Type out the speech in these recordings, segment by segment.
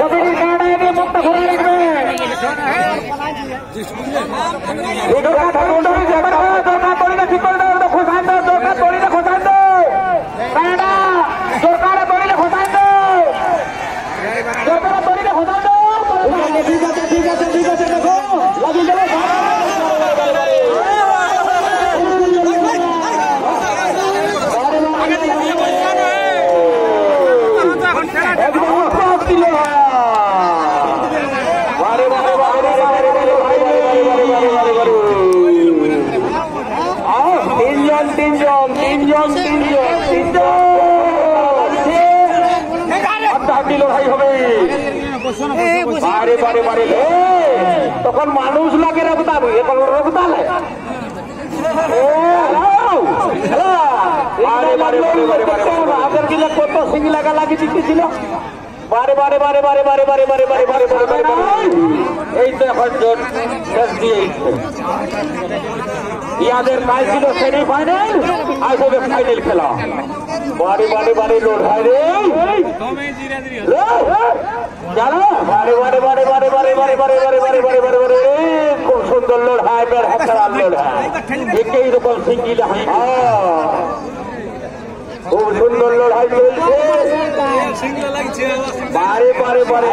কমিটির কারণে এনে মুক্ত ঘুরে রাখবে দরকার তরিলে ঠিক করে দাও খোঁচান দাও দরকার তরিলে খোঁচান দাও দরকার তরিলে খোঁচান দাও দরকার তরিলে খোঁচান দাও ঠিক আছে ঠিক আছে ঠিক আছে দেখো লাগিয়ে দেবে বারে বারে বারে তখন মানুষ লাগে রক্তাবে এখন রক্তালে আপনার কিনা কত সিঙ্গি লাগা লাগিয়ে দিতেছিল বারে বারে বারে বারে বারে বারে বারে বারে বারে বারে বারে এই তো এখন জোট শেষ দিয়ে ইয়াদের কাজ ছিল সেমিফাইনাল আজ হবে ফাইনাল খেলা বারে বারে বারে লোড হয় রে জানো বারে বারে বারে বারে বারে বারে বারে বারে বারে বারে বারে বারে খুব সুন্দর লোড হয় বের হাত লোড হয় একই রকম সিঙ্গিল হয় খুব সুন্দর লড়াই চলছে বারে বারে বারে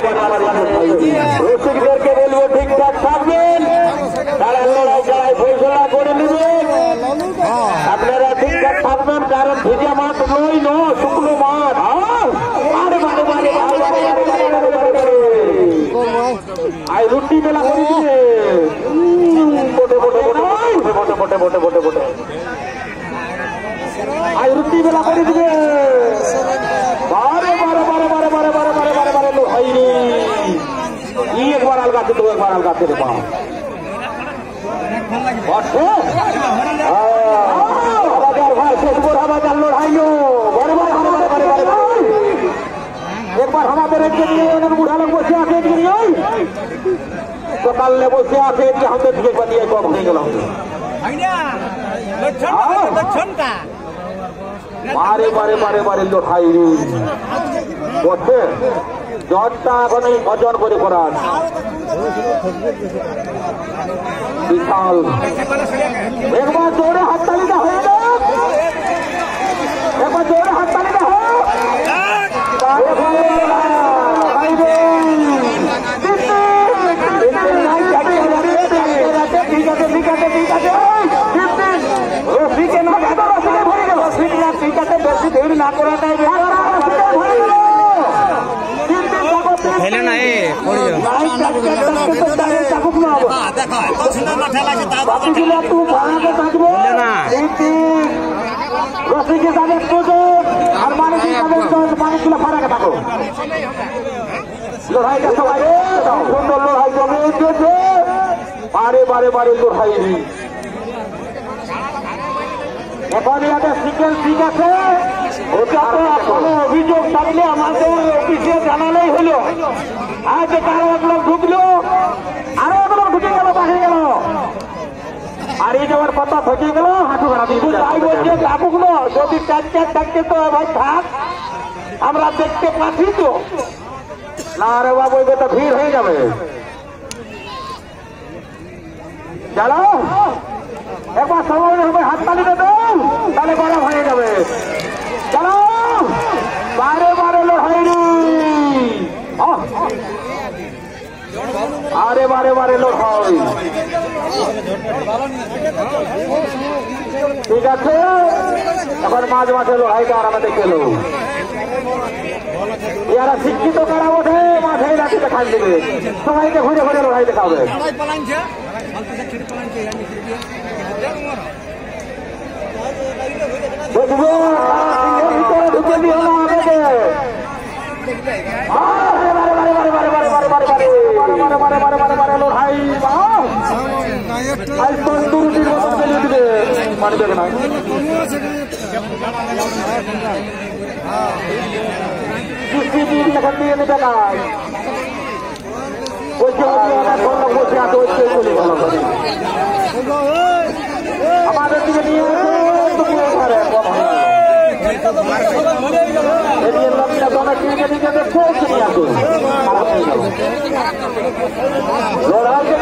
রসিকদেরকে বলবো ঠিকঠাক থাকবেন তারা লড়াই চালায় ফয়সলা করে নেবেন আপনারা ঠিকঠাক থাকবেন কারণ ভেজা মাঠ নই ন শুকনো মাঠ বারে বারে বারে আই রুটি মেলা করে দিবে বটে বটে বটে বটে বটে বটে বটে আই রুটি বেলা করে দিবে বারে বারে বারে বারে বারে বারে বারে বারে বারে লো ভাই রে एक बार अलगा से दो एक बार अलगा से पाओ हजार भाई शेषपुर हजार लो भाई बारे बारे बारे बारे बारे बारे एक बार हमारे रेंज के बुढ़ा लोग बसे आके तो कल ने बसे आके हम देख बनिए कम नहीं गला बारे बारे बारे बारे लोठाई बोटे जटटा এখন অর্জন করে করার বিশাল একবার জোরে হাততালিটা হয়ে যাক একবার জোরে হাততালিটা হোক ঠিক আছে ঠিক আছে ঠিক আছে রফিকে না রফিকে ভরে গেল ঠিক আছে বেশি দেরি না করাটাই হেলে না এ রসিকে তাদের আর মানিকগুলো ফারাকে থাকো লড়াইটা সবাই সুন্দর লড়াই জমে উঠেছে বারে বারে বারে লড়াই এখন ইয়াদের সিকেল ঠিক আছে কোনো অভিযোগ থাকলে আমাদের অফিসে জানালেই হলো আজ কারো এক লোক ঢুকলো আরো এক লোক ঢুকে গেল বাড়ি গেল আর এই যাওয়ার কথা থেকে গেল হাঁটু ঘাড়া দিয়ে তাই বলছে থাকুক না যদি চার থাকতে তো ভাই থাক আমরা দেখতে পাচ্ছি তো না রে বাবু তো ভিড় হয়ে যাবে চলো একবার সময় হবে হাততালিটা দাও তাহলে বড় হয়ে যাবে চলো বারে বারে লড়াই আরে বারে বারে লড়াই ঠিক আছে এখন মাঝ মাঝে লড়াইটা আর আমাদের গেল ইয়ারা শিক্ষিত কারা ওঠে মাঠে রাখি দেখাই দেবে সবাইকে ঘুরে ঘুরে লড়াই দেখাবে দেখবো ভিতরে ঢুকে দিয়ে হলো আমাকে পানি দেবে না দিয়ে নেবে না বসে আছে আমাদের দিকে নিয়ে লক্ষ্যটা অনেক দিকে দিকে দেখছে খারাপ নেই লড়াই